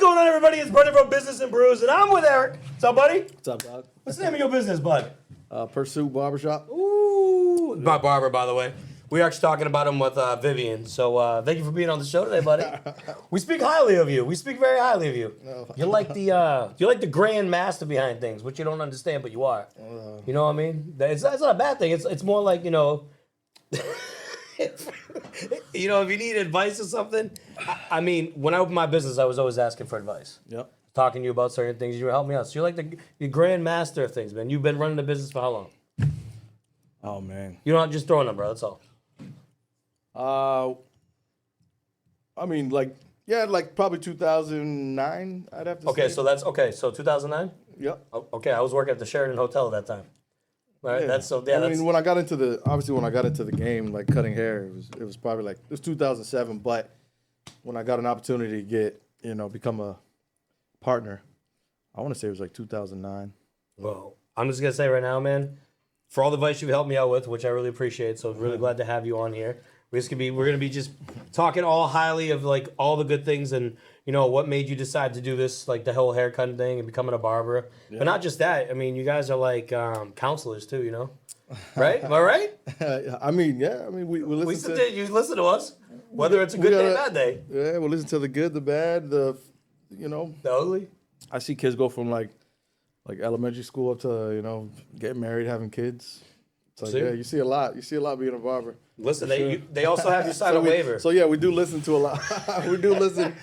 going on, everybody? It's Brendan from Business and Brews, and I'm with Eric. What's up, buddy? What's up, dog? What's the name of your business, bud? Pursuit Barbershop. Ooh, my barber, by the way. We're actually talking about him with Vivian. So thank you for being on the show today, buddy. We speak highly of you. We speak very highly of you. No. You're like the grand master behind things, which you don't understand, but you are. You know what I mean? That's not a bad thing. It's more like, you know, you know, if you need advice or something. I mean, when I opened my business, I was always asking for advice. Yep. Talking to you about certain things, you help me out. So you're like the grand master of things, man. You've been running the business for how long? Oh man. You're not just throwing them, bro. That's all. I mean, like probably 2009. I'd have to. Okay, say. so that's okay. So 2009. Yep. Okay, I was working at the Sheraton Hotel at that time. Right. Yeah. That's so. Yeah. I mean, when I got into the game, like cutting hair, it was probably like it was 2007. But when I got an opportunity to become a partner, I want to say it was like 2009. Well, I'm just gonna say right now, man, for all the advice you've helped me out with, which I really appreciate. So really glad to have you on here. We're gonna be just talking all highly of like all the good things and what made you decide to do this, like the whole haircutting thing and becoming a barber. Yeah. But not just that. I mean, you guys are like counselors too, right? Am I right? I mean, yeah. I mean, we listen to you listen to us, whether it's a good day or bad day. Yeah, we listen to the good, the bad, the ugly. I see kids go from like elementary school up to getting married, having kids. It's like, yeah, you see a lot. You see a lot being a barber. Listen, they also have you sign a waiver. So yeah, we do listen to a lot. We do listen.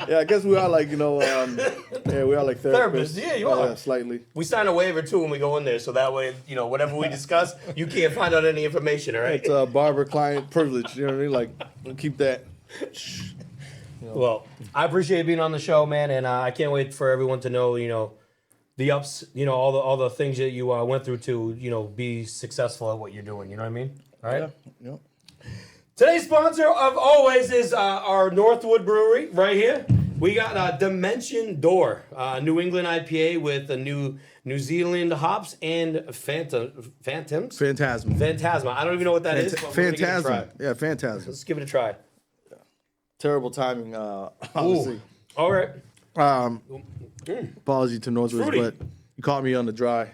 Yeah, I guess we are like we are like therapists. Yeah, you are. Slightly. We sign a waiver too when we go in there, so that way whatever we discuss, you can't find out any information. All right. It's barber-client privilege. You know what I mean? Like, we'll keep that. Well, I appreciate being on the show, man, and I can't wait for everyone to know the ups, all the things that you went through to be successful at what you're doing. You know what I mean? All right. Yeah. Today's sponsor of always is our Northwood Brewery right here. We got Dimension Door, New England IPA with a New Zealand hops and Phantasma. I don't even know what that is. Phantasma. Yeah, Phantasma. Let's give it a try. Terrible timing, obviously. All right. Apology to Northwoods, but you caught me on the dry.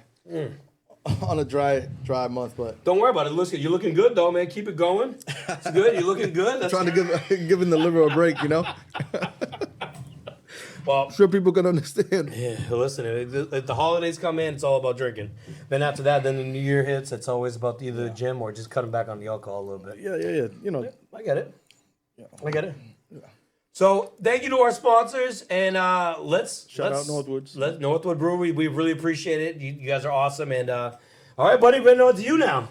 On a dry month, but don't worry about it. Listen, you're looking good though, man. Keep it going. It's good. You're looking good. That's trying to giving the liver a break, Well, I'm sure people can understand. Yeah, listen. If the holidays come in, it's all about drinking. Then after that, then the New Year hits. It's always about either the gym or just cutting back on the alcohol a little bit. Yeah. I get it. Yeah. I get it. Yeah. So thank you to our sponsors, and let's shout out Northwoods. Northwood Brewery. We really appreciate it. You guys are awesome, and all right, buddy, we're going to you now.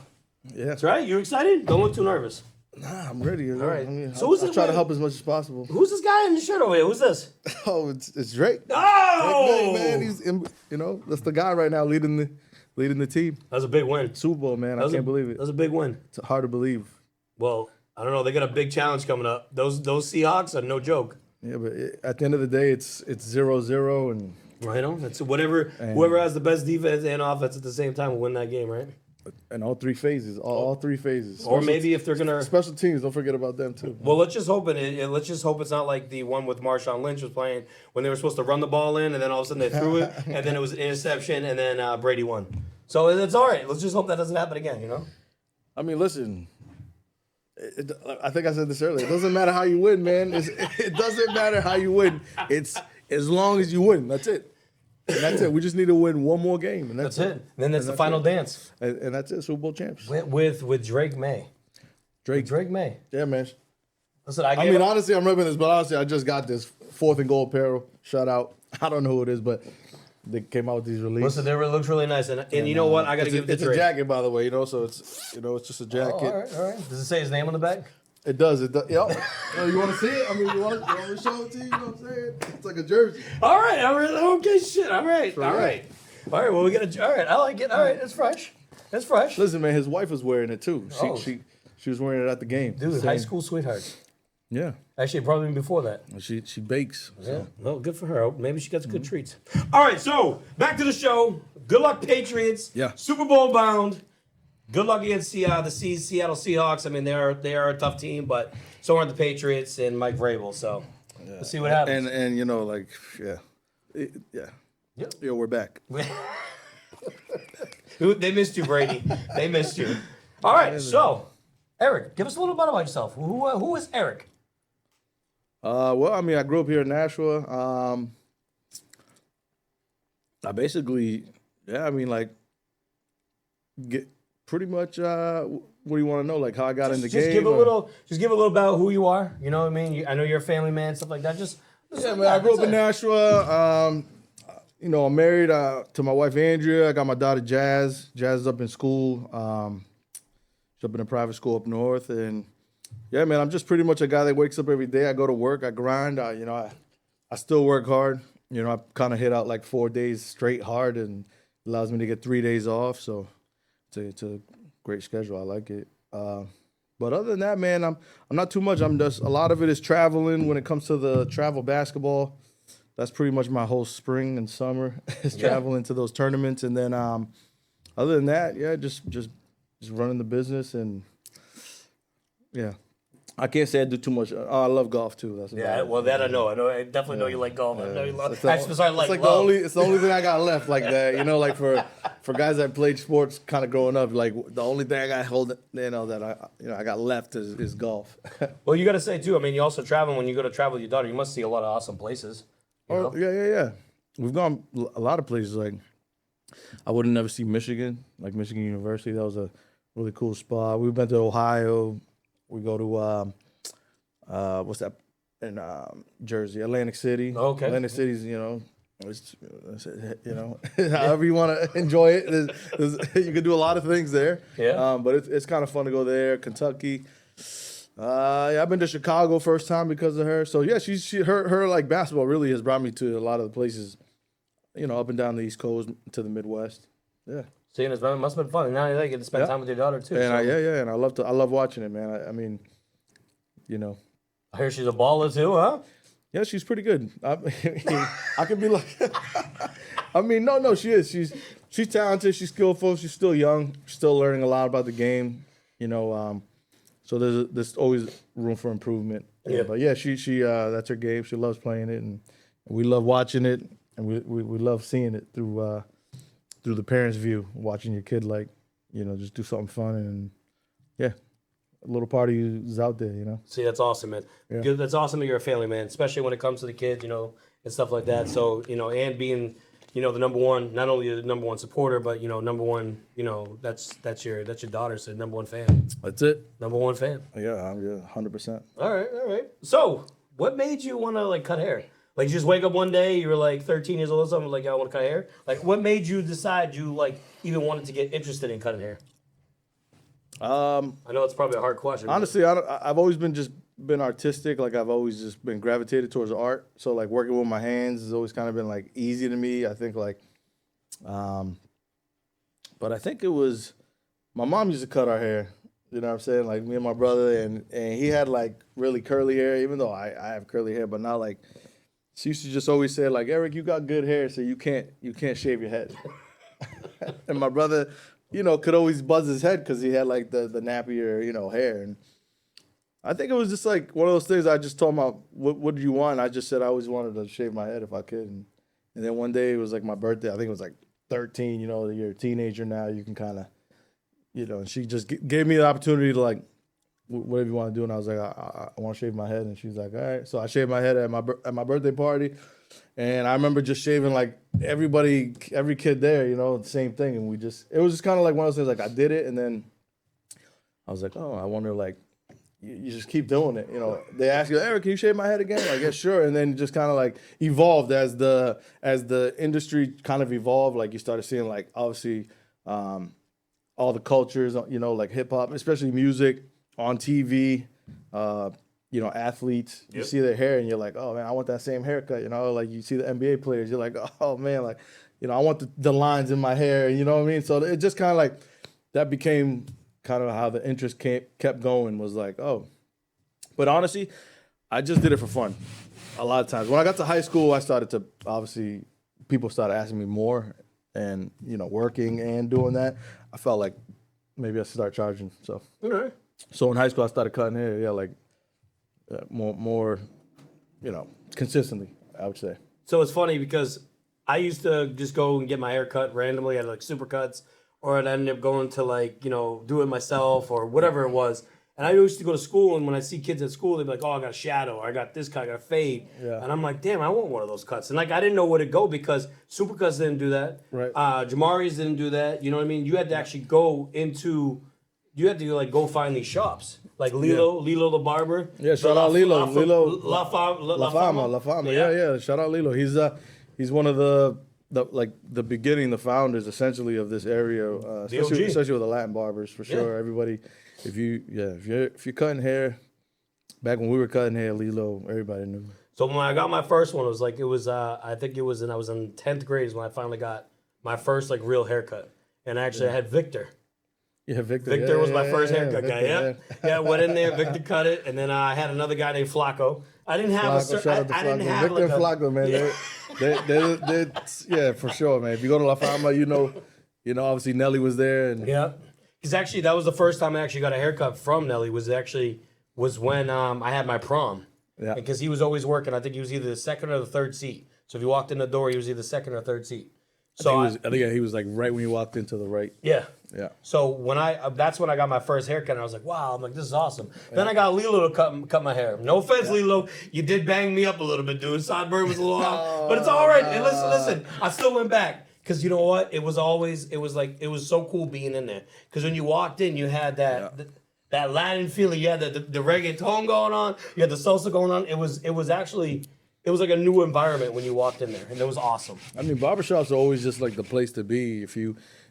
Yeah, that's right. You excited? Don't look too nervous. Nah, I'm ready. All right. I'll try to help as much as possible. Who's this guy in the shirt over here? Who's this? Oh, it's Drake. Oh, Drake, man, he's that's the guy right now leading the team. That's a big win. Super Bowl, man. I can't believe it. That's a big win. It's hard to believe. Well, I don't know. They got a big challenge coming up. Those Seahawks are no joke. Yeah, but at the end of the day, it's 0-0 and right on. It's whoever has the best defense and offense at the same time will win that game, right? And all three phases, all three phases. Or maybe if they're gonna special teams, don't forget about them too. Well, let's just hope it's not like the one with Marshawn Lynch was playing when they were supposed to run the ball in, and then all of a sudden they threw it, and then it was an interception, and then Brady won. So it's all right. Let's just hope that doesn't happen again. I mean, listen. I think I said this earlier. It doesn't matter how you win, man. It doesn't matter how you win. It's as long as you win. That's it. And that's it. We just need to win one more game, and that's it. And then that's the final dance. And that's it. Super Bowl champs. With Drake May. Drake May. Yeah, man. Listen, honestly, I'm ripping this, but honestly, I just got this 4th and Goal apparel. Shout out. I don't know who it is, but they came out with these releases. Listen, it looks really nice, and you know what? I got to give it to Drake. It's a jacket, by the way, so it's it's just a jacket. Oh, all right. Does it say his name on the back? It does. Yep. You want to see it? I mean, you want to show it to you? You know what I'm saying? It's like a jersey. All right. Okay, shit. All right. Well, we got all right. I like it. All right. It's fresh. Listen, man, his wife was wearing it too. She was wearing it at the game. Dude, high school sweethearts. Yeah. Actually, probably before that. She bakes. So. Yeah. Well, good for her. Maybe she gets good treats. All right. So back to the show. Good luck, Patriots. Yeah. Super Bowl bound. Good luck against the Seattle Seahawks. I mean, they are a tough team, but so are the Patriots and Mike Vrabel. So Let's see what happens. And you know, like, yeah. Yep. Yo, we're back. They missed you, Brady. They missed you. All right, so Eric, give us a little bit about yourself. Who is Eric? Well, I mean, I grew up here in Nashua. I basically, like, get pretty much. What do you want to know? Like how I got in the game? Give a little about who you are. You know what I mean? I know you're a family man, stuff like that. Man, I grew up in Nashua. You know, I'm married to my wife Andrea. I got my daughter Jazz. Jazz is up in school. She's up in a private school up north, and yeah, man, I'm just pretty much a guy that wakes up every day. I go to work. I grind. I still work hard. You know, I kind of hit out like 4 days straight hard, and allows me to get 3 days off. So it's a great schedule. I like it. But other than that, man, I'm not too much. I'm just, a lot of it is traveling. When it comes to the travel basketball, that's pretty much my whole spring and summer is traveling to those tournaments. And then other than that, yeah, just running the business, and yeah. I can't say I do too much. Oh, I love golf too. That's well, that I know. I definitely know you like golf. I know you love. It's the only thing I got left like that. You know, like for guys that played sports kind of growing up, like the only thing I got I got left is golf. Well, you got to say too. I mean, you also travel. When you go to travel with your daughter, you must see a lot of awesome places. You know? Yeah. We've gone a lot of places. Like I would have never seen Michigan, like Michigan University. That was a really cool spot. We've been to Ohio. We go to what's that in Jersey, Atlantic City. Okay. Atlantic City's, it's however you want to enjoy it. You can do a lot of things there. Yeah. But it's kind of fun to go there. Kentucky. I've been to Chicago first time because of her. So yeah, her like basketball really has brought me to a lot of the places, up and down the East Coast to the Midwest. Yeah. Seeing it must have been fun. And now you get to spend time with your daughter too. And and I love watching it, man. I mean, I hear she's a baller too, huh? Yeah, she's pretty good. I could be like, I mean, no, she is. She's talented. She's skillful. She's still young. She's still learning a lot about the game. So there's always room for improvement. Yeah. But yeah, she that's her game. She loves playing it, and we love watching it, and we love seeing it through the parents' view, watching your kid just do something fun, and yeah, a little part of you is out there, See, that's awesome, man. Yeah. That's awesome that you're a family man, especially when it comes to the kids, and stuff like that. So, and being, the number one, not only the number one supporter, but number one, that's your daughter, so number one fan. That's it. Number one fan. Yeah, 100%. All right. So, what made you want to cut hair? Like, you just wake up one day, you were like 13 years old or something, like, I want to cut hair? Like, what made you decide you, even wanted to get interested in cutting hair? I know it's probably a hard question. Honestly, I've always been artistic. Like, I've always just been gravitated towards art. So, like, working with my hands has always kind of been, easy to me. I think, but I think it was, my mom used to cut our hair. You know what I'm saying? Like, me and my brother, and he had, really curly hair, even though I have curly hair, but not, she used to just always say, Eric, you got good hair, so you can't shave your head. And my brother, could always buzz his head because he had the nappier, hair. And I think it was just one of those things. I just told him, what did you want? I just said I always wanted to shave my head if I could. And then one day it was my birthday. I think it was 13. You're a teenager now. You can kind of, and she just gave me the opportunity to whatever you want to do. And I was like, I want to shave my head. And she's like, all right. So I shaved my head at my birthday party. And I remember just shaving every kid there, the same thing. And it was just kind of one of those things, I did it. And then I was like, oh, I wonder, you just keep doing it. They ask you, Eric, can you shave my head again? Yeah, sure. And then just kind of evolved as the industry kind of evolved. You started seeing obviously all the cultures, hip hop, especially music on TV, athletes, you see their hair and you're like, oh man, I want that same haircut. You see the NBA players, you're like, oh man, I want the lines in my hair. You know what I mean? So it just kind of that became kind of how the interest kept going, was oh. But honestly, I just did it for fun a lot of times. When I got to high school, I started to, obviously, people started asking me more, and, working and doing that, I felt like maybe I should start charging. So, Okay. So in high school, I started cutting hair, more consistently, I would say. So it's funny because I used to just go and get my hair cut randomly at like Supercuts, or I'd end up going to like, do it myself or whatever it was. And I used to go to school, and when I see kids at school, they'd be like, "Oh, I got a shadow, or I got this cut, I got a fade." Yeah. And I'm like, "Damn, I want one of those cuts." And like, I didn't know where to go because Supercuts didn't do that. Right. Jamari's didn't do that. You know what I mean? You had to actually go find these shops. Like Lilo the barber. Yeah, shout out Lilo. La Fama. Yeah. Shout out Lilo. He's one of the beginning, the founders essentially of this area, especially with the Latin barbers for sure. Yeah. Everybody, if you're cutting hair, back when we were cutting hair, Lilo, everybody knew. So when I got my first one, I was in 10th grade is when I finally got my first like real haircut, and actually I had Victor. Yeah, Victor. Victor was my first haircut Victor, guy. Yeah, went in there. Victor cut it, and then I had another guy named Flacco. I didn't have Victor and Flacco, man. They're for sure, man. If you go to La Fama, obviously Nelly was there, and yeah, because actually that was the first time I actually got a haircut from Nelly. Was when I had my prom. Yeah, because he was always working. I think he was either the second or the third seat. So if you walked in the door, he was either second or third seat. So I think he was like right when you walked into the right. Yeah. Yeah. So that's when I got my first haircut, and I was like, wow, I'm like, this is awesome. Yeah. Then I got Lilo to cut my hair. No offense, Lilo, you did bang me up a little bit, dude. Sideburn was a little off, but it's all right. And listen, I still went back because you know what? It was so cool being in there because when you walked in, you had that Latin feeling. You had the reggaeton going on. You had the salsa going on. It was like a new environment when you walked in there, and it was awesome. I mean, barbershops are always just like the place to be. If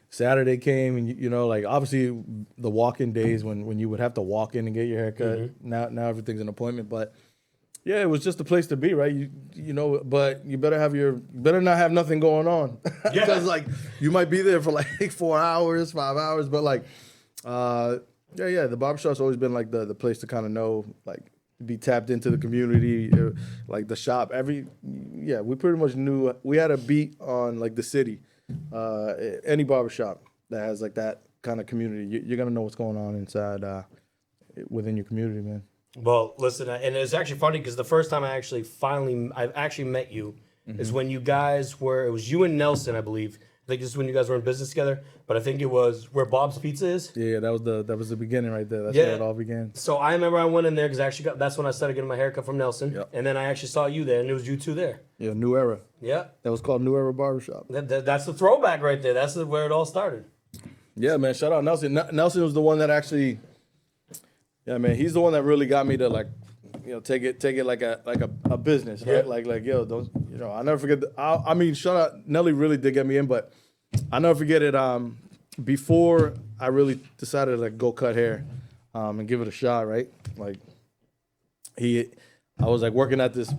Saturday came and like obviously the walk-in days when you would have to walk in and get your haircut. Mm-hmm. Now everything's an appointment, but yeah, it was just the place to be, right? But you better not have nothing going on because like you might be there for like 4 hours, 5 hours, but like the barbershop's always been like the place to kind of know like. Be tapped into the community, like the shop. We pretty much knew we had a beat on like the city. Any barbershop that has like that kind of community, you're gonna know what's going on inside within your community, man. Well, listen, and it's actually funny because the first time I actually met you is when it was you and Nelson, I believe. I think this is when you guys were in business together, but I think it was where Bob's Pizza is. Yeah, that was the beginning right there. That's where it all began. So I remember I went in there because that's when I started getting my haircut from Nelson. Yep. And then I actually saw you there, and it was you two there. Yeah, New Era. Yeah. That was called New Era Barbershop. That's the throwback right there. That's where it all started. Yeah, man. Shout out Nelson. Nelson was the one that actually, yeah, man. He's the one that really got me to like, take it like a business, right? Yeah. Like yo, don't I'll never forget. I mean, shout out Nelly really did get me in, but I'll never forget it. Before I really decided to like go cut hair, and give it a shot, right? Like I was like working at this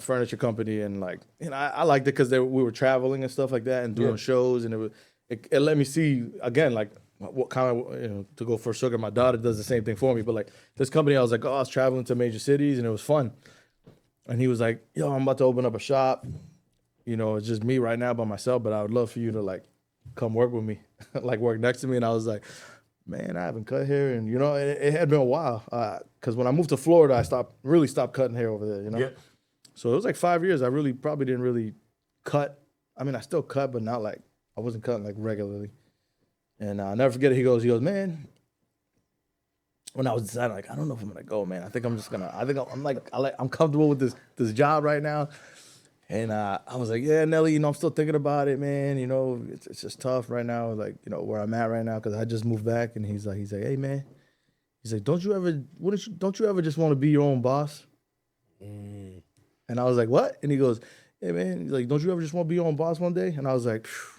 furniture company, and like I liked it because we were traveling and stuff like that and doing shows, and it let me see again like what kind of to go for sugar. My daughter does the same thing for me, but like this company, I was like, I was traveling to major cities and it was fun. And he was like, yo, I'm about to open up a shop. It's just me right now by myself, but I would love for you to like come work with me, like work next to me. And I was like, man, I haven't cut hair, and it had been a while. Because when I moved to Florida, I stopped cutting hair over there. Yeah. So it was like 5 years. I probably didn't really cut. I mean, I still cut, but not like I wasn't cutting like regularly. And I'll never forget it. He goes, man. When I was deciding, like, I don't know if I'm gonna go, man. I think I'm comfortable with this job right now. And I was like, yeah, Nelly, I'm still thinking about it, man. It's just tough right now, like, where I'm at right now, because I just moved back. And he's like, hey, man. He's like, don't you ever just want to be your own boss? Mm. And I was like, what? And he goes, hey, man. He's like, don't you ever just want to be your own boss one day? And I was like, phew.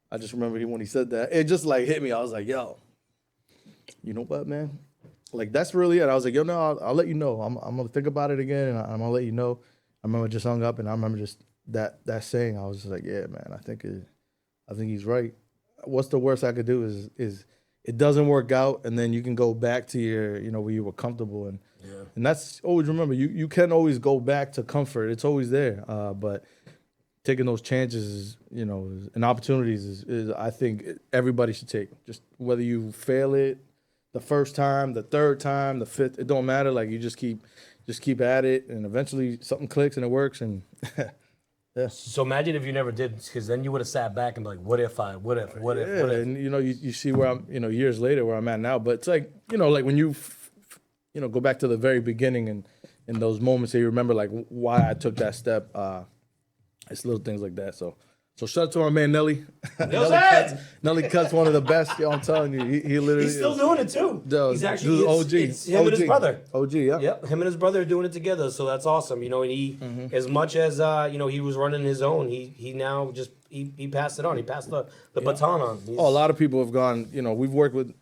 I just remember when he said that, it just like hit me. I was like, yo, you know what, man? Like, that's really it. I was like, yo, no, I'll let you know. I'm gonna think about it again, and I'm gonna let you know. I remember just hung up, and I remember just that saying. I was just like, yeah, man, I think he's right. What's the worst I could do is it doesn't work out, and then you can go back to your, where you were comfortable, and that's always remember you can always go back to comfort. It's always there, but taking those chances, and opportunities is I think everybody should take. Just whether you fail it the first time, the third time, the fifth, it don't matter. Like you just keep just keep at it, and eventually something clicks and it works. And yeah. So imagine if you never did, because then you would have sat back and be like, what if? Yeah, What if? and you see where I'm, years later where I'm at now. But it's like, like when you, go back to the very beginning and in those moments that you remember, like why I took that step. It's little things like that. So shout out to our man Nelly. Nelly Cuts one of the best. Yo, I'm telling you, he literally He's still doing it too. He's actually OG. It's him and his brother. OG, yeah. Yep, him and his brother are doing it together, so that's awesome. And he, as much as he was running his own, he now just he passed it on. He passed the baton on. A lot of people have gone. We've worked with.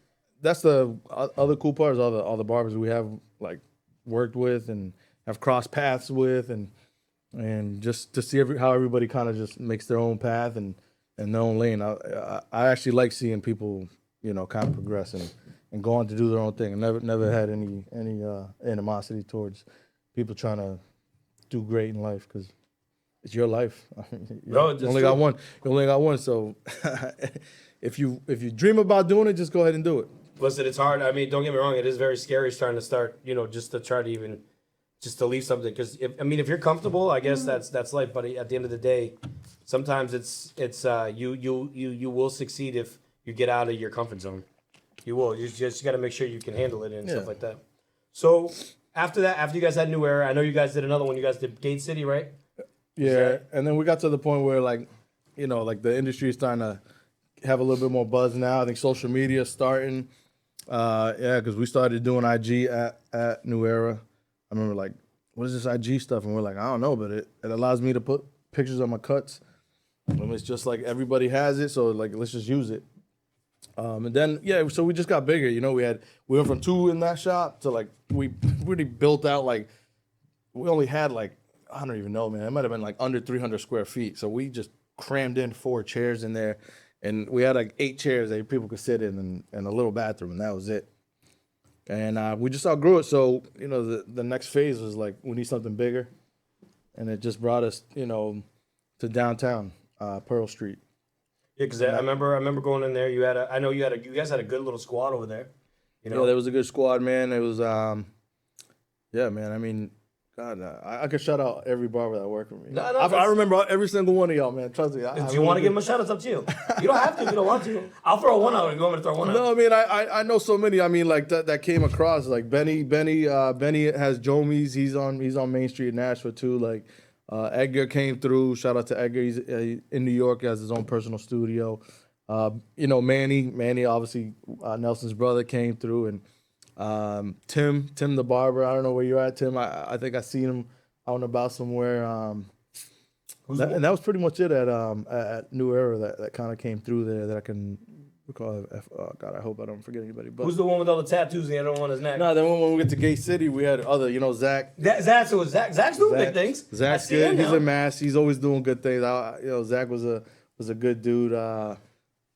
That's the other cool part is all the barbers we have like worked with and have crossed paths with and just to see how everybody kind of just makes their own path and their own lane. I actually like seeing people, kind of progress and go on to do their own thing. I never had any animosity towards people trying to do great in life because it's your life. You only got one. You only got one. So if you dream about doing it, just go ahead and do it. Listen, it's hard. I mean, don't get me wrong. It is very scary trying to start. Just to try to even. Just to leave something, because if you're comfortable, I guess that's life. But at the end of the day, sometimes it's you will succeed if you get out of your comfort zone. You will. You just got to make sure you can handle it and stuff like that. So after that, after you guys had New Era, I know you guys did another one. You guys did Gate City, right? Yeah, and then we got to the point where like the industry is starting to have a little bit more buzz now. I think social media is starting. Because we started doing IG at New Era. I remember like, what is this IG stuff? And we're like, I don't know, but it allows me to put pictures of my cuts. And it's just like everybody has it, so like let's just use it. And then so we just got bigger. We went from 2 in that shop to like we really built out like we only had like I don't even know, man. It might have been like under 300 square feet. So we just crammed in 4 chairs in there, and we had like 8 chairs that people could sit in and a little bathroom, and that was it. And we just outgrew it. So, the next phase was like, we need something bigger. And it just brought us, to downtown, Pearl Street. Yeah, because I remember going in there. You guys had a good little squad over there. Yeah, there was a good squad, man. It was, man. I mean, God, I could shout out every barber that worked with me. I remember every single one of y'all, man. Trust me. Do you want to give them a shout out? It's up to you. You don't have to if you don't want to. I'll throw one out if you want me to throw one out. No, I mean, I know so many. I mean, like that came across. Like Benny has Jomies. He's on Main Street in Nashville too. Like Edgar came through. Shout out to Edgar. He's in New York. He has his own personal studio. Manny, obviously Nelson's brother came through, and Tim the barber. I don't know where you're at, Tim. I think I seen him out and about somewhere. And that was pretty much it at New Era that kind of came through there that I can recall. God, I hope I don't forget anybody. But who's the one with all the tattoos and the other one on his neck? No, then when we went to Gate City, we had other, Zach. Zach's doing big things. Zach's good. He's a mass. He's always doing good things. Zach was a good dude.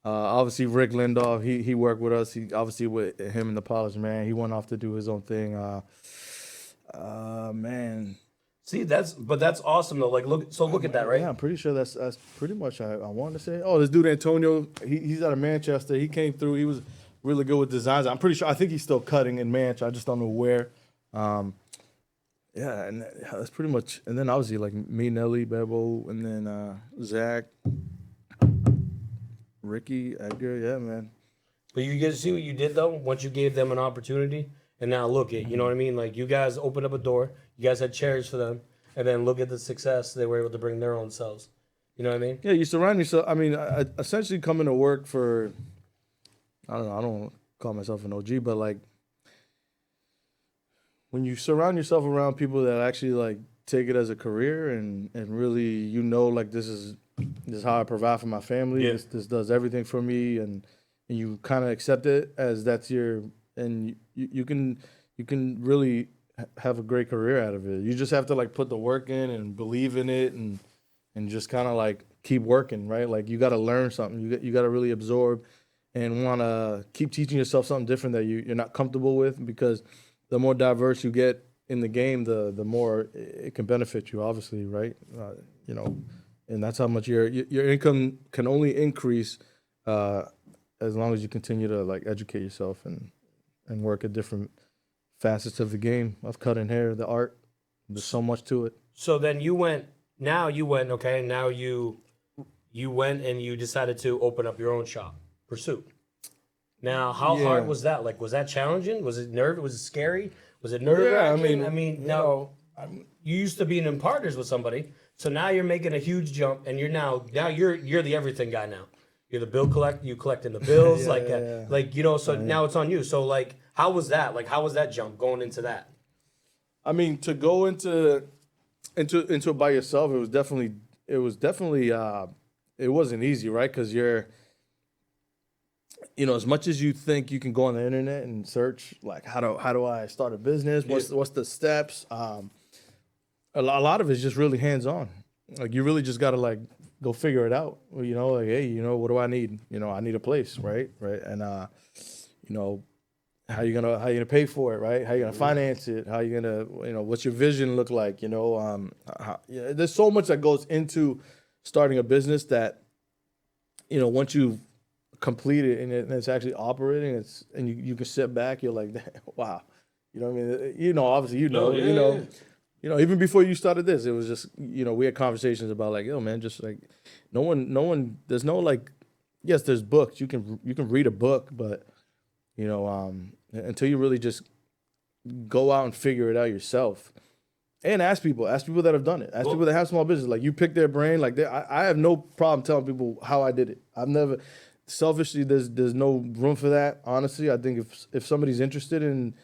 Obviously, Rick Lindoff, he worked with us. He obviously with him and the Polished Man. He went off to do his own thing. Man. See, that's awesome though. Like look at that, right? Yeah, I'm pretty sure that's pretty much I wanted to say. Oh, this dude Antonio, he's out of Manchester. He came through. He was really good with designs. I'm pretty sure. I think he's still cutting in Manchester. I just don't know where. And that's pretty much. And then obviously like me, Nelly, Bebo, and then Zach. Ricky, Edgar, yeah, man. But you get to see what you did though. Once you gave them an opportunity, and now look at, you know what I mean? Like you guys opened up a door. You guys had chairs for them, and then look at the success they were able to bring their own selves. You know what I mean? Yeah, you surround yourself. I mean, I essentially coming to work for. I don't know. I don't call myself an OG, but like when you surround yourself around people that actually like take it as a career and really like this is how I provide for my family. Yeah. This does everything for me, and you kind of accept it as that's your, and you can really have a great career out of it. You just have to like put the work in and believe in it, and just kind of like keep working, right? Like you got to learn something. You got to really absorb and want to keep teaching yourself something different that you're not comfortable with, because the more diverse you get in the game, the more it can benefit you, obviously, right? And that's how much your income can only increase as long as you continue to like educate yourself and work at different facets of the game of cutting hair, the art. There's so much to it. So then you went, okay, now you went and you decided to open up your own shop, Pursuit. Now, how hard was that? Like, was that challenging? Was it nerve? Was it scary? Was it nerve-wracking? I mean, now you used to being in partners with somebody, so now you're making a huge jump, and you're now you're the everything guy now. You're the bill collector. You collecting the bills, So now it's on you. So like, how was that? Like, how was that jump going into that? I mean, to go into it by yourself, it wasn't easy, right? Because you're, as much as you think you can go on the internet and search, like, how do I start a business? What's the steps? A lot of it's just really hands-on. Like, you really just got to, like, go figure it out. Like, hey, what do I need? I need a place, right? And, how you gonna pay for it, right? How you gonna finance it? How you gonna, what's your vision look like? There's so much that goes into starting a business that, once you've completed and it's actually operating, and you can sit back, you're like, wow, you know what I mean? Obviously, even before you started this, it was just, we had conversations about like, yo, man, just like, no one, there's no like, yes, there's books, you can read a book, but until you really just go out and figure it out yourself, and ask people that have done it, people that have small business, like you pick their brain, like I have no problem telling people how I did it. I've never, selfishly, there's no room for that. Honestly, I think if somebody's interested in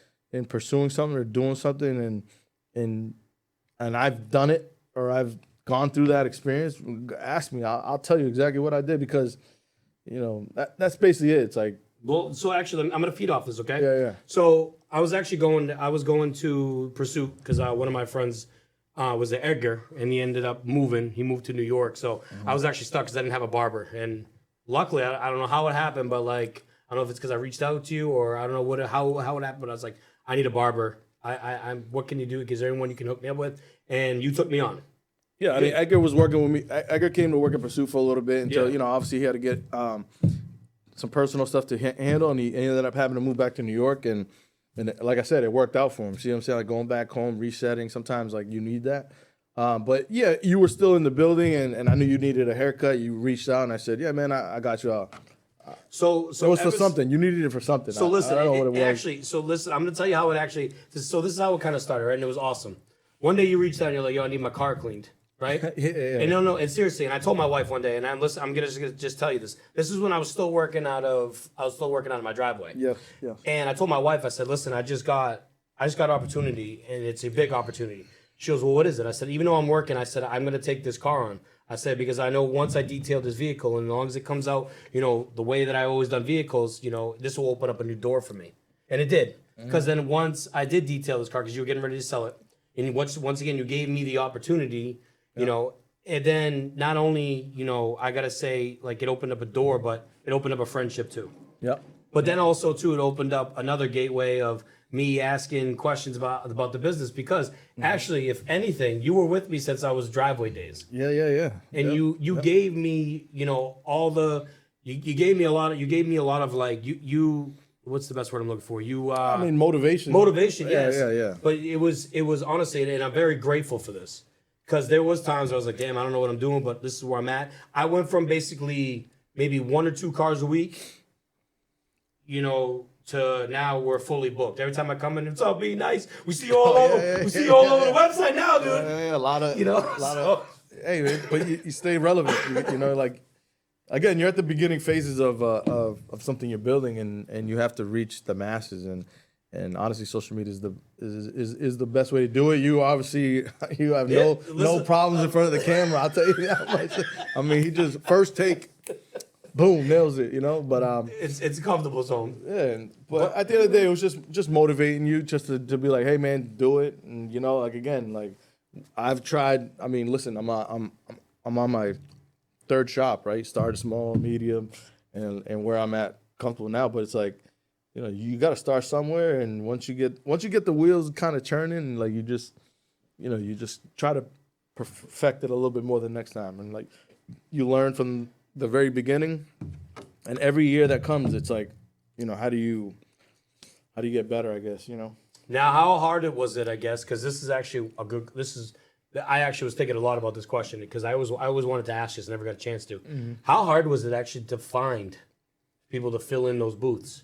pursuing something or doing something, and I've done it or I've gone through that experience, ask me. I'll tell you exactly what I did, because that's basically it. It's like, well, so actually, I'm going to feed off this, okay? Yeah. So I was going to Pursuit because one of my friends was at Edgar, and he ended up moving. He moved to New York, so I was actually stuck because I didn't have a barber. And luckily, I don't know how it happened, but like, I don't know if it's because I reached out to you or I don't know how it happened, but I was like, I need a barber. I'm what can you do? Is there anyone you can hook me up with? And you took me on. Yeah, I mean, Edgar was working with me. Edgar came to work at Pursuit for a little bit until, obviously he had to get some personal stuff to handle, and he ended up having to move back to New York, and like I said, it worked out for him. See what I'm saying? Like, going back home, resetting, sometimes like you need that. But yeah, you were still in the building, and I knew you needed a haircut. You reached out, and I said, yeah, man, I got you. So it was for something. You needed it for something. So listen, I don't know what it was. Actually, so listen, I'm gonna tell you how it actually. So this is how it kind of started, right? And it was awesome. One day you reached out and you're like, yo, I need my car cleaned. Right? Yeah. And no, and seriously, and I told my wife one day, and I'm gonna just tell you this. This is when I was still working out of my driveway. Yeah. And I told my wife, I said, listen, I just got an opportunity, and it's a big opportunity. She goes, well, what is it? I said, even though I'm working, I said, I'm gonna take this car on. I said, because I know once I detail this vehicle, and as long as it comes out, the way that I always done vehicles, this will open up a new door for me. And it did. Because then once I did detail this car, because you were getting ready to sell it, and once again, you gave me the opportunity, and then not only, I gotta say, like, it opened up a door, but it opened up a friendship too. Yep. But then also too, it opened up another gateway of me asking questions about the business, because actually, if anything, you were with me since I was driveway days. Yeah. And you gave me, all the, you gave me a lot of like, you what's the best word I'm looking for? Motivation. Motivation, yes. Yeah. But it was honestly, and I'm very grateful for this. Because there was times I was like, damn, I don't know what I'm doing, but this is where I'm at. I went from basically maybe 1 or 2 cars a week, to now we're fully booked. Every time I come in, it's all be nice. We see you all over. We see you all over the website now, dude. Yeah, a lot of. Hey, man, but you stay relevant. Like, again, you're at the beginning phases of something you're building, and you have to reach the masses, and honestly, social media is the best way to do it. You obviously have no problems in front of the camera. I'll tell you that much. I mean, he just first take, boom, nails it. But it's a comfortable zone. Yeah, but at the end of the day, it was just motivating you, just to be like, hey man, do it. And like, again, like, I've tried. I mean, listen, I'm on my 3rd shop, right? Started small, medium, and where I'm at comfortable now. But it's like, you got to start somewhere, and once you get the wheels kind of churning, like, you just try to perfect it a little bit more the next time, and like, you learn from the very beginning, and every year that comes, it's like, how do you get better, I guess, Now, how hard it was it? I guess because this is actually I actually was thinking a lot about this question because I always wanted to ask this, never got a chance to. How hard was it actually to find people to fill in those booths?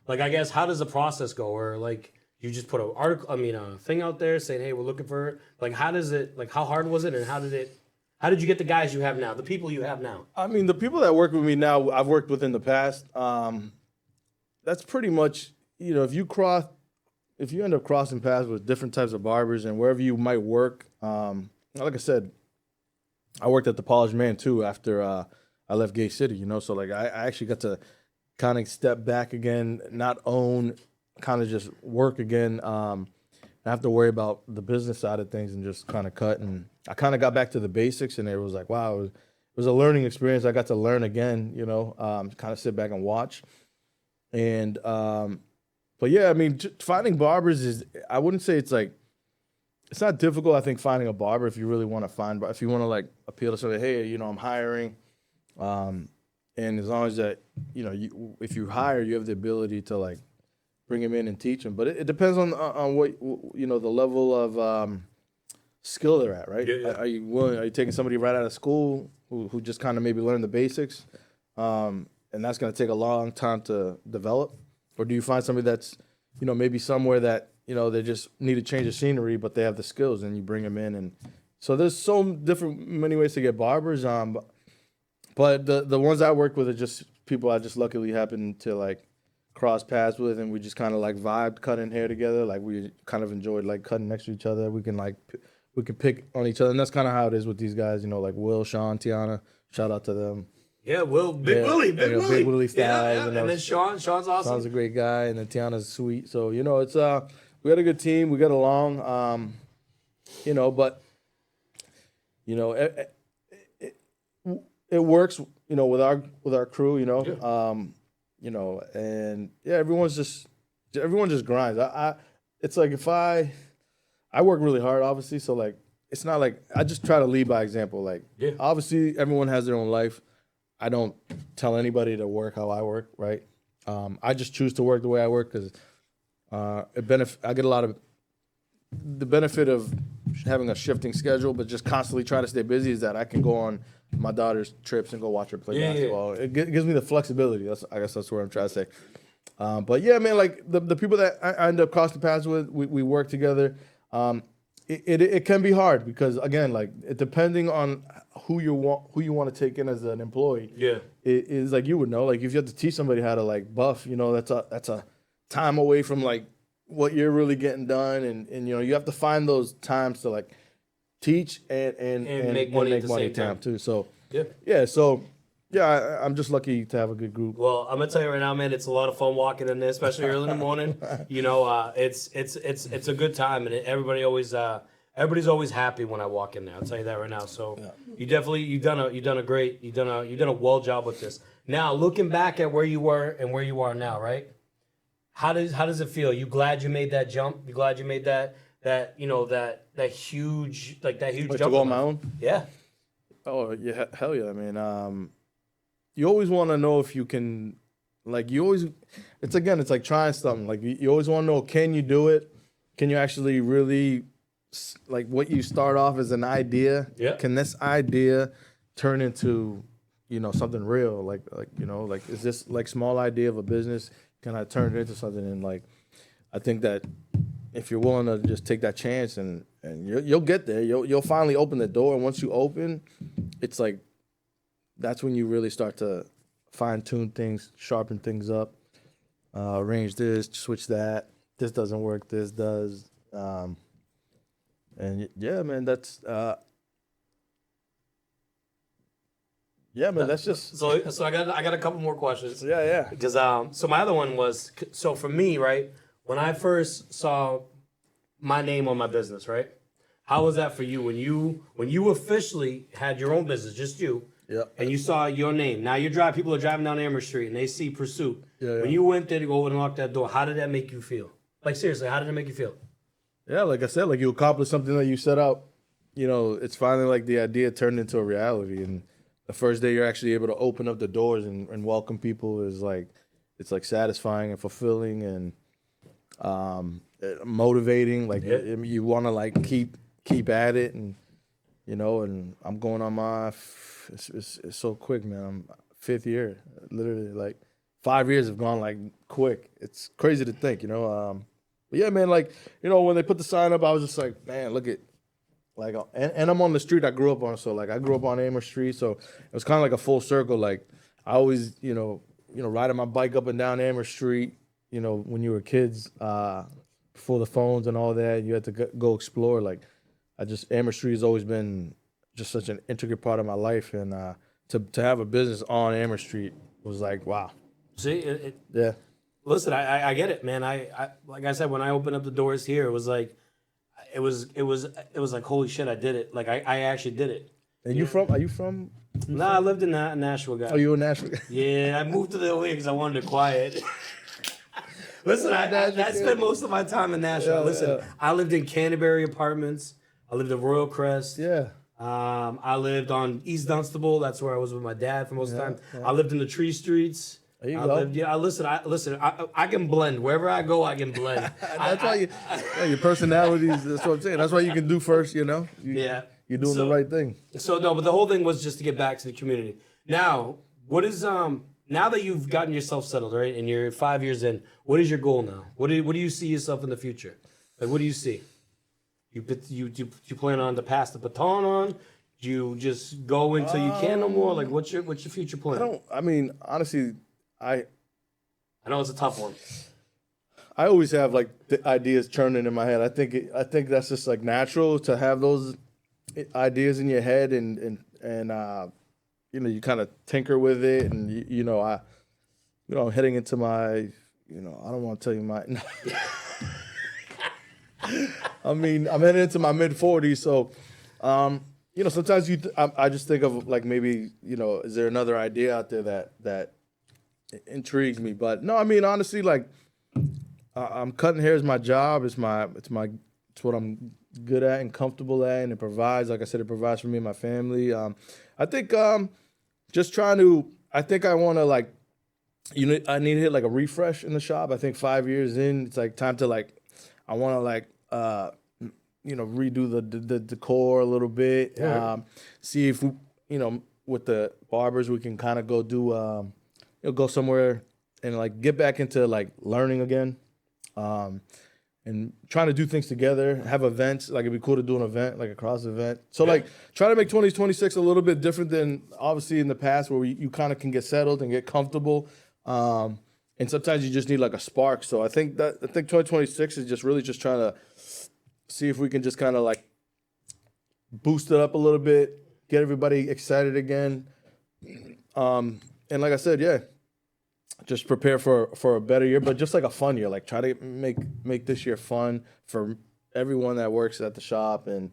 Like, I guess, how does the process go? Or like, you just put a thing out there saying, hey, we're looking for it. Like, how hard was it, and how did you get the guys you have now, the people you have now? I mean, the people that work with me now, I've worked with in the past. That's pretty much, if you end up crossing paths with different types of barbers and wherever you might work, like I said, I worked at the Polished Man too after I left Gay City, so like I actually got to kind of step back again, not own, kind of just work again. I have to worry about the business side of things and just kind of cut. And I kind of got back to the basics, and it was like, wow, it was a learning experience. I got to learn again, kind of sit back and watch. And, but yeah, I mean, finding barbers I wouldn't say it's not difficult. I think finding a barber, if you really want to if you want to like appeal to somebody, hey, I'm hiring. And as long as that, if you hire, you have the ability to like bring them in and teach them. But it depends on what, the level of skill they're at, right? Yeah. Are you taking somebody right out of school who just kind of maybe learn the basics? And that's going to take a long time to develop. Or do you find somebody that's, maybe somewhere that, they just need to change the scenery, but they have the skills, and you bring them in. And so there's many ways to get barbers. But the ones I work with are just people I just luckily happened to like cross paths with, and we just kind of like vibed cutting hair together. Like we kind of enjoyed like cutting next to each other. We can pick on each other, and that's kind of how it is with these guys. Like Will, Sean, Tiana. Shout out to them. Yeah, Will, Big Willie. Big Willie styles. Yeah. And then Sean's awesome. Sean's a great guy, and then Tiana's sweet. So it's we had a good team. We got along. But it works. With our crew. And yeah, everyone just grinds. It's like if I work really hard, obviously. So like, it's not like I just try to lead by example. Like, obviously, everyone has their own life. I don't tell anybody to work how I work, right? I just choose to work the way I work because I get a lot of the benefit of having a shifting schedule, but just constantly trying to stay busy is that I can go on my daughter's trips and go watch her play basketball. Yeah. It gives me the flexibility. I guess that's what I'm trying to say. But yeah, man, like the people that I end up crossing paths with, we work together. It can be hard because again, like depending on who you want to take in as an employee. Yeah, it is like you would know. Like if you have to teach somebody how to like buff, that's a time away from like what you're really getting done, and you have to find those times to like teach and make money at the same time too. So yeah, I'm just lucky to have a good group. Well, I'm gonna tell you right now, man, it's a lot of fun walking in there, especially early in the morning. It's a good time, and everybody's always happy when I walk in there. I'll tell you that right now. So you've done a well job with this. Now looking back at where you were and where you are now, right? How does it feel? You glad you made that jump? You glad you made that huge jump? To go on my own? Yeah. Oh yeah, hell yeah. I mean, you always want to know if you can, like it's like trying something. Like you always want to know, can you do it? Can you actually really, like what you start off as an idea? Yeah. Can this idea turn into, something real? Like is this like small idea of a business? Can I turn it into something? And like, I think that if you're willing to just take that chance and you'll get there, you'll finally open the door. And once you open, it's like, that's when you really start to fine tune things, sharpen things up, arrange this, switch that. This doesn't work. This does. And yeah, man, that's, that's just. So I got a couple more questions. Yeah. Because so my other one was, so for me, right, when I first saw my name on my business, right, how was that for you when you officially had your own business, just you? Yeah. And you saw your name. Now people are driving down Amherst Street and they see Pursuit. Yeah. When you went there to go over and lock that door, how did that make you feel? Like seriously, how did it make you feel? Yeah, like I said, like you accomplished something that you set out. It's finally like the idea turned into a reality, and the first day you're actually able to open up the doors and welcome people is like, it's like satisfying and fulfilling, and motivating. Like Yeah. you want to like keep at it, and and I'm going on my it's so quick, man. I'm 5th year, literally. Like 5 years have gone like quick. It's crazy to think, But yeah, man, like when they put the sign up, I was just like, man, look at. Like, and I'm on the street I grew up on, so like I grew up on Amherst Street, so it was kind of like a full circle. Like I always, riding my bike up and down Amherst Street, when you were kids, before the phones and all that, you had to go explore. Like Amherst Street has always been just such an intricate part of my life, and to have a business on Amherst Street was like, wow. See, Yeah. Listen, I get it, man. I like I said, when I opened up the doors here, it was like. It was like, holy shit, I did it. Like I actually did it. And are you from? Nah, I lived in Nashville, guy. Oh, you in Nashville? Yeah, I moved to the Hill because I wanted it quiet. Listen, I spent most of my time in Nashville. Yeah, Listen, yeah. I lived in Canterbury Apartments. I lived in Royal Crest. Yeah. I lived on East Dunstable. That's where I was with my dad for most of the time. Yeah. I lived in the Tree Streets. There you go. I can blend. Wherever I go, I can blend. That's why your personalities. That's what I'm saying. That's why you can do first. Yeah. You're doing the right thing. So no, but the whole thing was just to get back to the community. Now, what is now that you've gotten yourself settled, right, and you're 5 years in, what is your goal now? What do you see yourself in the future? Like, what do you see? You plan on to pass the baton on? Do you just go until you can no more? Like, what's your future plan? Honestly, I know it's a tough one. I always have like the ideas churning in my head. I think that's just like natural to have those ideas in your head, and you kind of tinker with it, and I'm heading into my I don't want to tell you my. I'm heading into my mid-40s, so sometimes I just think of like maybe is there another idea out there that intrigues me? But no, honestly, like I'm cutting hair is my job. It's what I'm good at and comfortable at, and it provides, like I said, it provides for me and my family. I think just trying to. I think I want to like, I need to hit like a refresh in the shop. I think 5 years in, it's like time to like, I want to like, redo the decor a little bit. Yeah. See if we, with the barbers, we can kind of go do, go somewhere and like get back into like learning again. And trying to do things together, have events. Like it'd be cool to do an event, like a cross event. So like try to make 2026 a little bit different than obviously in the past, where you kind of can get settled and get comfortable. And sometimes you just need like a spark. So I think 2026 is just really just trying to see if we can just kind of like boost it up a little bit, get everybody excited again. And like I said, just prepare for a better year, but just like a fun year. Like try to make this year fun for everyone that works at the shop, and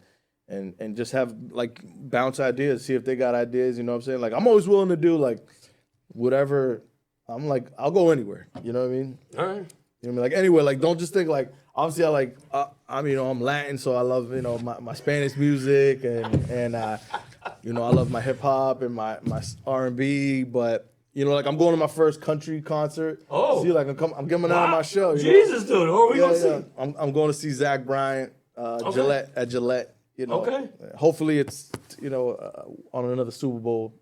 just have like bounce ideas, see if they got ideas. You know what I'm saying? Like I'm always willing to do like whatever. I'm like I'll go anywhere. You know what I mean? All right. You know what I mean? Like anywhere. Like don't just think like obviously I like I'm Latin, so I love my Spanish music and I love my hip hop and my R&B, but. Like I'm going to my first country concert. Oh, see, like I'm coming out of my show. Jesus, dude, who are we gonna see? I'm going to see Zach Bryan, Gillette at Gillette. Okay. Hopefully it's on another Super Bowl.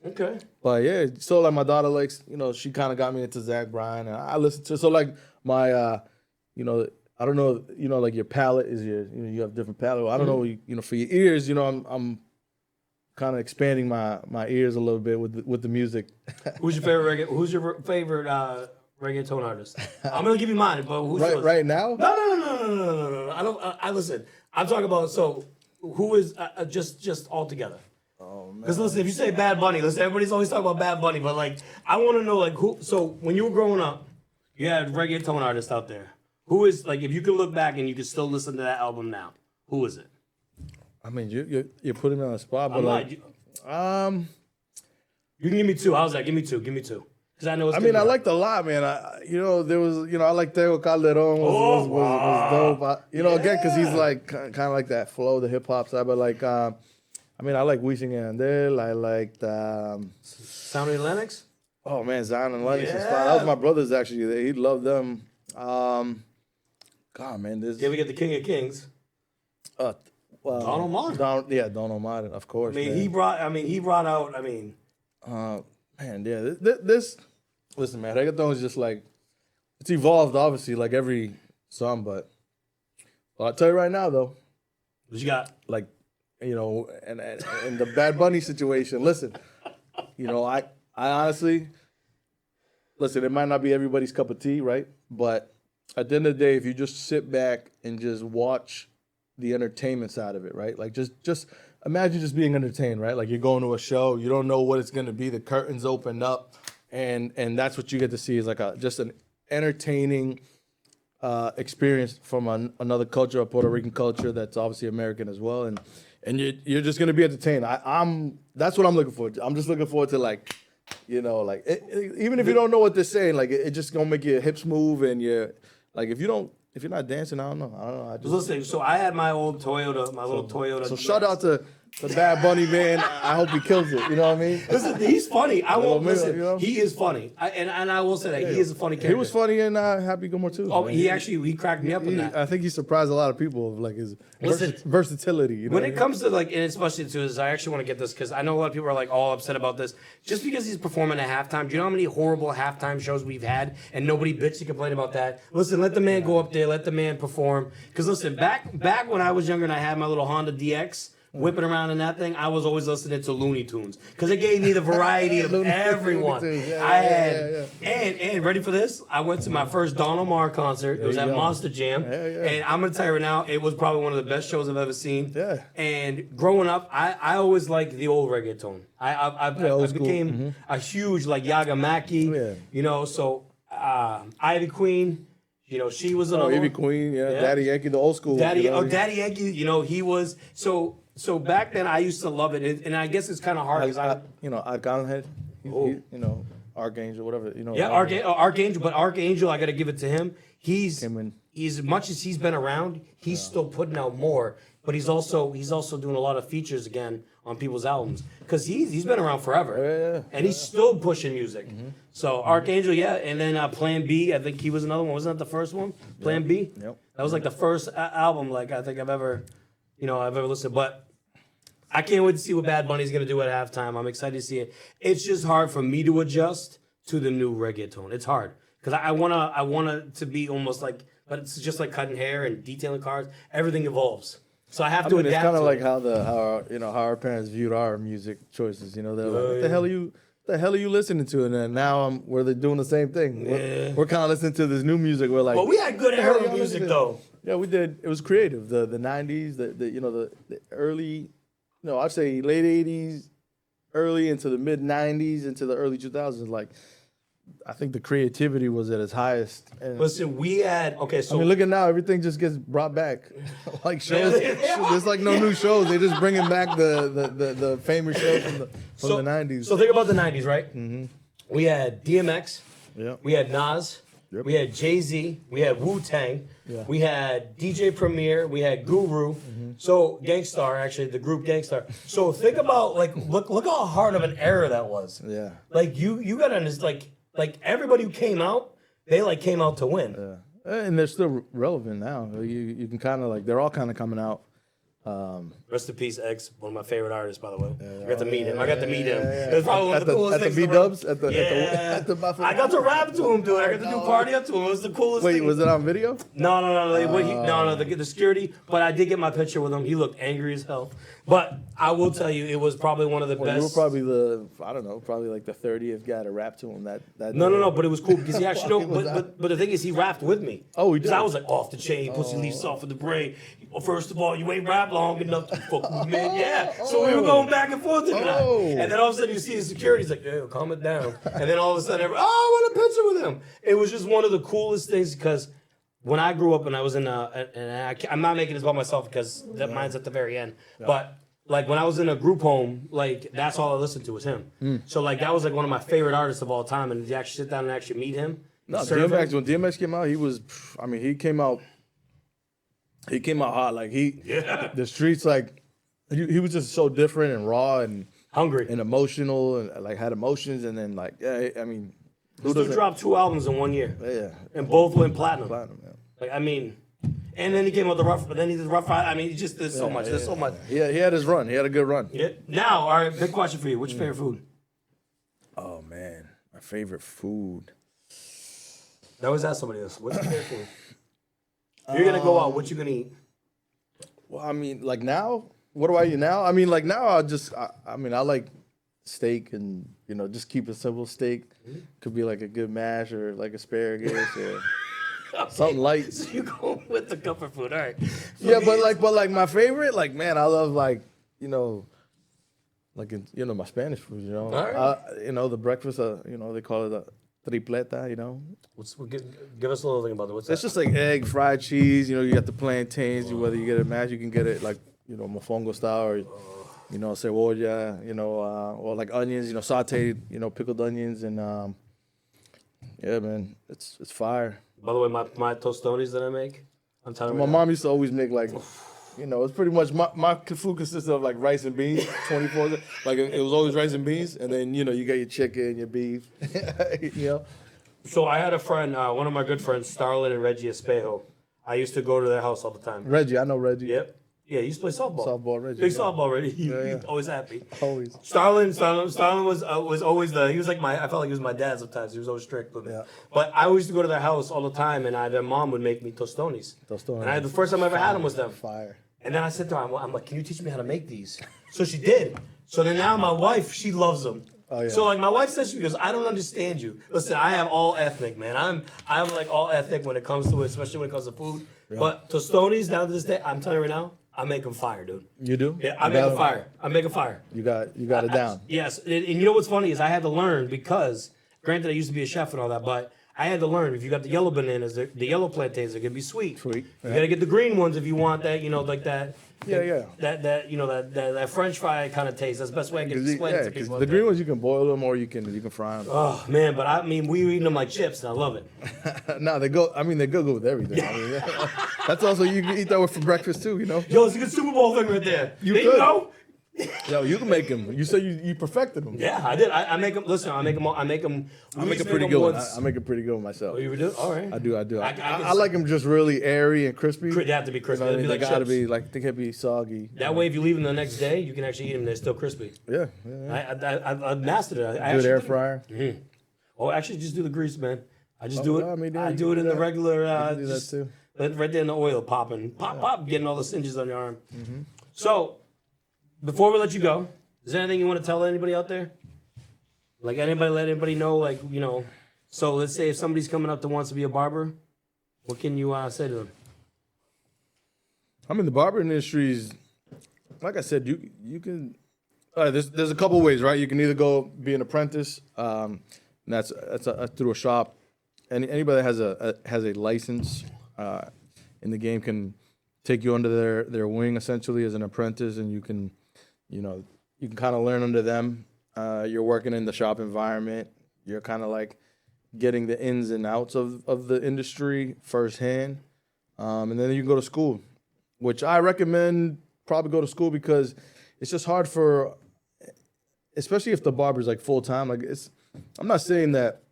Okay. But yeah, so like my daughter likes, she kind of got me into Zach Bryan, and I listen to. So like my, I don't know, like your palate is you have different palate. Well, I don't know, for your ears, I'm kind of expanding my ears a little bit with the music. Who's your favorite reggaeton artist? I'm gonna give you mine, but who's yours? Right now? No. I listen. I'm talking about who is just all together. Oh man. Because listen, if you say Bad Bunny, everybody's always talking about Bad Bunny, but like I want to know like who. So when you were growing up, you had reggaeton artists out there. Who is like if you can look back and you can still listen to that album now? Who is it? You're putting me on the spot, but you can give me two. How's that? Give me two. Because I know it's. I liked a lot, man. There was, I like Tego Calderon was dope. Again, because he's like kind of like that flow, the hip hop side. But like, I like Wisin and Yandel. I liked Sound and Lennox. Oh man, Zion and Lennox is fine. That was my brother's actually. He loved them. God, man, this. Did we get the King of Kings? Donald Martin. Donald Martin, of course. I mean, man. he brought out. Man, yeah, this. Listen, man, reggaeton is just like it's evolved, obviously, like every song. But I'll tell you right now, though, What you got? like, you know, and the Bad Bunny situation. Listen, you know, I honestly, listen, it might not be everybody's cup of tea, right? But at the end of the day, if you just sit back and just watch the entertainment side of it, right? Like just imagine just being entertained, right? Like you're going to a show, you don't know what it's gonna be, the curtains open up, and that's what you get to see is like just an entertaining experience from another culture, a Puerto Rican culture that's obviously American as well, and you're just gonna be entertained. That's what I'm looking forward to. I'm just looking forward to like, you know, like even if you don't know what they're saying, like it just gonna make your hips move, and you're like if you're not dancing, I don't know. I just, Listen, so I had my old Toyota, little Toyota. so shout out to the Bad Bunny, man. I hope he kills it. You know what I mean? Listen, he's funny. I won't listen. You know? He is funny, and I will say that he is a funny character. He was funny in Happy Gilmore too. Oh, man. he cracked me up in that. I think he surprised a lot of people of like his Listen, versatility. You know When what I it mean? comes to like, and especially to this, I actually want to get this because I know a lot of people are like all upset about this. Just because he's performing at halftime, do you know how many horrible halftime shows we've had and nobody bitched and complained about that? Listen, let the man go up there, let the man perform. Because listen, back when I was younger and I had my little Honda DX. Whipping around in that thing, I was always listening to Looney Tunes because it gave me the variety of everyone. And ready for this? I went to my first Don Omar concert. It was at Monster Jam, and I'm gonna tell you right now, it was probably one of the best shows I've ever seen. Yeah. And growing up, I always liked the old reggaeton. I became a huge like Yagamaki, you know. So Ivy Queen. You know, she was another Ivy one. Queen, Daddy Yankee, the old school. Daddy Yankee, you know, he was so back then I used to love it, and I guess it's kind of hard because Arcangel, you know, Archangel, whatever, you know. Yeah, Archangel, but Archangel, I got to give it to him. He's Came in. as much as he's been around, he's still putting out more, but he's also doing a lot of features again on people's albums because he's been around forever, and he's still pushing music. So Archangel, and then Plan B, I think he was another one. Wasn't that the first one? Plan B. Yep. That was like the first album like I think I've ever listened. But I can't wait to see what Bad Bunny's gonna do at halftime. I'm excited to see it. It's just hard for me to adjust to the new reggaeton. It's hard because I want it to be almost like, but it's just like cutting hair and detailing cars. Everything evolves, so I have to adapt. It's kind of to like it. how our parents viewed our music choices. You know, they're like, what the hell are you listening to? And then now they're doing the same thing. We're kind of listening to this new music. We're like, but we had good era music though. Yeah, we did. It was creative. The 90s, the early, I'd say late 80s, early into the mid 90s, into the early 2000s. Like, I think the creativity was at its highest. And, Listen, we had so. I mean, look at now, everything just gets brought back. Like shows, there's like no new shows. They're just bringing back the famous shows from the 90s. So think about the 90s, right? Mm-hmm. We had DMX. Yep. We had Nas. Yep. We had Jay-Z. We had Wu-Tang. Yeah. We had DJ Premier. We had Guru. Mm-hmm. So Gangstar, actually, the group Gangstar. So think about look how hard of an era that was. Yeah. Like you gotta understand, like everybody who came out, they came out to win. Yeah. And they're still relevant now. You can kind of they're all kind of coming out. Rest in peace, X, one of my favorite artists, by the way. I got to meet him. It was probably one of the coolest at things. the B-dubs? At the Buffalo. I got to rap to him, dude. I got to do party up to him. It was the coolest thing. Wait, was it on video? No. The security. But I did get my picture with him. He looked angry as hell. But I will tell you, it was probably one of the best. You were probably probably like the 30th guy to rap to him that No, but it was cool because he actually but the thing is he rapped with me. Oh, he did? Because I was like, off the chain, pussy leaves off of the brain. Well, first of all, you ain't rap long enough to fuck with me, man. Yeah. So we were going back and forth together. And then all of a sudden you see the security, he's like, yo, calm it down. And then all of a sudden, I want a picture with him. It was just one of the coolest things because when I grew up and I was in I'm not making this about myself because mine's at the very end. Yeah. But like when I was in a group home, like that's all I listened to was him. So like that was like one of my favorite artists of all time. And to actually sit down and actually meet him. No, DMX, when DMX came out, he came out hot. Like the streets, like he was just so different and raw and hungry and emotional and like had emotions. And then like, I mean, who dropped 2 albums in 1 year. Yeah. And both went platinum. Yeah. Like, I mean, And then he came with the rough, but then he did rough. I mean, he just did so much. There's so much. Yeah, he had his run. He had a good run. Yeah. Now, all right, big question for you. What's your favorite food? Oh man, my favorite food. I always ask somebody this. What's your favorite food? You're gonna go out. What you gonna eat? Well, I mean, like now, what do I eat now? I mean, like now, I mean, I like steak and, just keep it simple. Steak could be like a good mash or like asparagus or something light. So you go with the comfort food, all right? Yeah, but like my favorite, like man, I love like like my Spanish food. All right. The breakfast. They call it a tripleta. Give us a little thing about it. What's that? It's just like egg, fried cheese. You got the plantains. Whether you get it mashed, you can get it like mofongo style or cebolla. Or like onions. Sauteed. Pickled onions and yeah, man, it's fire. By the way, my tostones that I make, I'm telling you. My mom used to always make like, it's pretty much my food consists of like rice and beans, 24. Like it was always rice and beans, and then you got your chicken, your beef, So I had a friend, one of my good friends, Starlin and Reggie Espejo. I used to go to their house all the time. Reggie, I know Reggie. Yep. Yeah, he used to play softball. Softball, Reggie. Big softball, Reggie. He's Yeah. always happy. Always. Starlin was always he was like I felt like he was my dad sometimes. He was always strict with me. Yeah. But I always used to go to their house all the time, and their mom would make me tostones. And the first time I ever had them was them. Fire. And then I said to her, I'm like, can you teach me how to make these? So she did. So then now my wife, she loves them. Oh, yeah. So like my wife says, she goes, I don't understand you. Listen, I have all ethnic, man. I'm like all ethnic when it comes to it, especially when it comes to food. Yeah. But tostones down to this day, I'm telling you right now, I make them fire, dude. You do? Yeah, I make them fire. I make them fire. You got it down. Yes, and you know what's funny is I had to learn because, granted, I used to be a chef and all that, but I had to learn if you got the yellow bananas, the yellow plantains are gonna be sweet. Sweet. You gotta get the green ones if you want that, like that. Yeah. That French fry kind of taste. That's the best way I can explain it to people. The green ones you can boil them or you can fry them. Oh man, but I mean we were eating them like chips and I love it. No, they go with everything. I mean, that's also you can eat that for breakfast too. Yo, it's a good Super Bowl thing right there. You there could. You go. Yo, you can make them. You said you perfected them. Yeah, I did. I make them. Listen, I make them. I make them. I make a pretty good one. I make a pretty good one myself. Oh, you do? All right. I do. I like them just really airy and crispy. They have to be crispy. They gotta be like they can't be soggy. That way, if you leave them the next day, you can actually eat them. They're still crispy. Yeah. I mastered it. Good air fryer. Mm-hmm. Oh, actually, just do the grease, man. I just do it. I do it in the regular. Do that too. Right there in the oil, popping, pop, getting all the singes on your arm. Mm-hmm. So, before we let you go, is there anything you want to tell anybody out there? Like let anybody know, so let's say if somebody's coming up that wants to be a barber, what can you say to them? I mean, the barber industry is, like I said, you can, there's a couple ways, right? You can either go be an apprentice, and that's through a shop. Anybody that has a license in the game can take you under their wing essentially as an apprentice, and you can kind of learn under them. You're working in the shop environment. You're kind of like getting the ins and outs of the industry firsthand. And then you can go to school, which I recommend probably go to school because it's just hard especially if the barber's like full time. I'm not saying that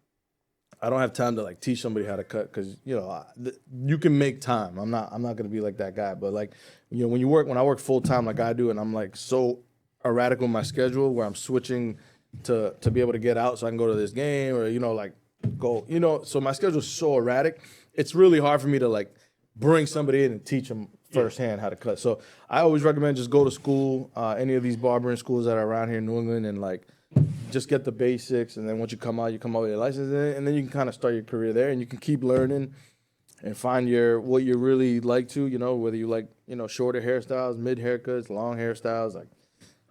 I don't have time to like teach somebody how to cut because you can make time. I'm not gonna be like that guy, but when I work full time like I do, and I'm like so erratic with my schedule where I'm switching to be able to get out so I can go to this game or so my schedule's so erratic. It's really hard for me to like bring somebody in and teach them firsthand how to cut. So I always recommend just go to school, any of these barbering schools that are around here in New England, and like just get the basics, and then once you come out with your license, and then you can kind of start your career there, and you can keep learning and find what you really like to, whether you like, shorter hairstyles, mid haircuts, long hairstyles, like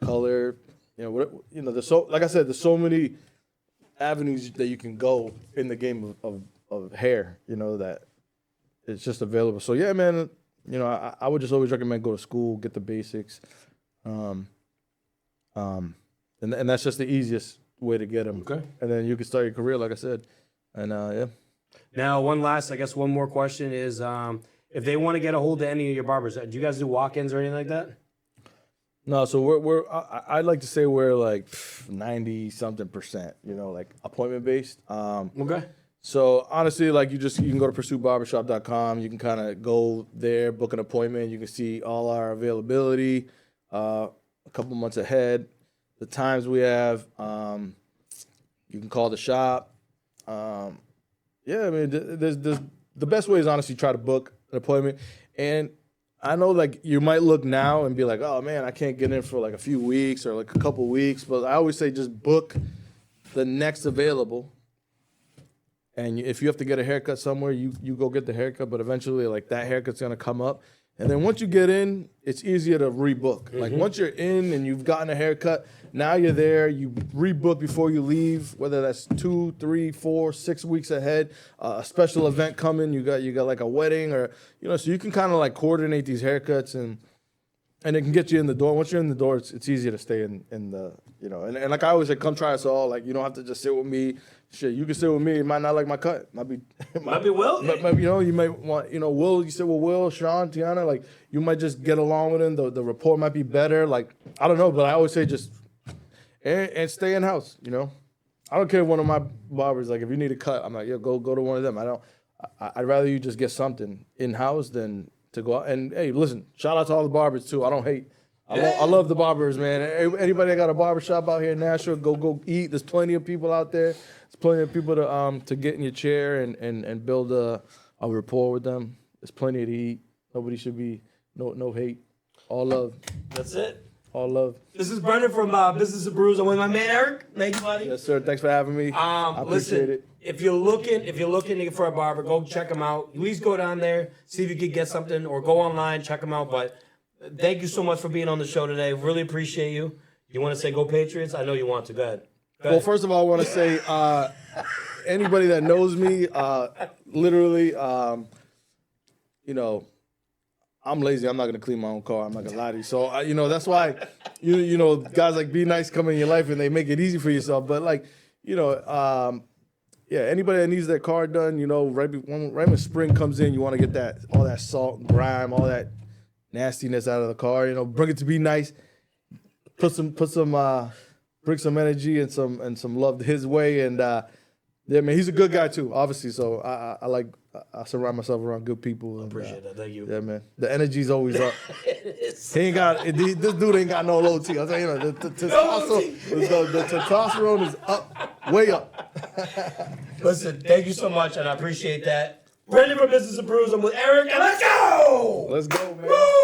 color, there's like I said, there's so many avenues that you can go in the game of hair, that it's just available. So yeah, man, I would just always recommend go to school, get the basics, and that's just the easiest way to get them. Okay. And then you can start your career, like I said. And yeah. Now, one more question is, if they want to get a hold of any of your barbers, do you guys do walk-ins or anything like that? No, so I'd like to say we're like 90-something%, like appointment based. Okay. So honestly, like you can go to pursuitbarbershop.com. You can kind of go there, book an appointment. You can see all our availability a couple months ahead. The times we have. You can call the shop. Yeah, I mean, there's the best way is honestly try to book an appointment. And I know like you might look now and be like, oh man, I can't get in for like a few weeks or like a couple weeks. But I always say just book the next available. And if you have to get a haircut somewhere, you go get the haircut. But eventually, like that haircut's gonna come up. And then once you get in, it's easier to rebook. Mm-hmm. Like once you're in and you've gotten a haircut, now you're there. You rebook before you leave, whether that's 2, 3, 4, 6 weeks ahead. A special event coming. You got like a wedding or so you can kind of like coordinate these haircuts and it can get you in the door. Once you're in the door, it's easier to stay in the and like I always say, come try us all. Like you don't have to just sit with me. Shit, you can sit with me. You might not like my cut. Might be Will. You might want Will. You sit with Will, Sean, Tiana. Like you might just get along with him. The rapport might be better. Like I don't know, but I always say just and stay in house. I don't care if one of my barbers like if you need a cut, I'm like go to one of them. I'd rather you just get something in house than to go out. And hey, listen, shout out to all the barbers too. I don't hate. I love the barbers, man. Anybody that got a barbershop out here in Nashville, go eat. There's plenty of people out there. There's plenty of people to get in your chair and build a rapport with them. There's plenty to eat. Nobody should be no hate. All love. That's it. All love. This is Brendan from Business and Brews. I'm with my man Eric. Thank you, buddy. Yes, sir. Thanks for having me. I appreciate it. If you're looking for a barber, go check him out. At least go down there, see if you could get something, or go online, check him out. But thank you so much for being on the show today. Really appreciate you. You want to say go Patriots? I know you want to. Go ahead. Well, first of all, I want to say anybody that knows me, literally, I'm lazy. I'm not going to clean my own car. I'm not going to lie to you. So, that's why, guys like Be Nice come in your life and they make it easy for yourself. But anybody that needs their car done, right when spring comes in, you want to get all that salt and grime, all that nastiness out of the car. Bring it to Be Nice. Bring some energy and some love his way. And yeah, man, he's a good guy too, obviously. So I surround myself around good people. I appreciate that. Thank you. Yeah, man. The energy's always up. This dude ain't got no low T. I'll tell you, the testosterone is up, way up. Listen, thank you so much, and I appreciate that. Brendan from Business and Brews. I'm with Eric, and let's go! Let's go, man. Woo!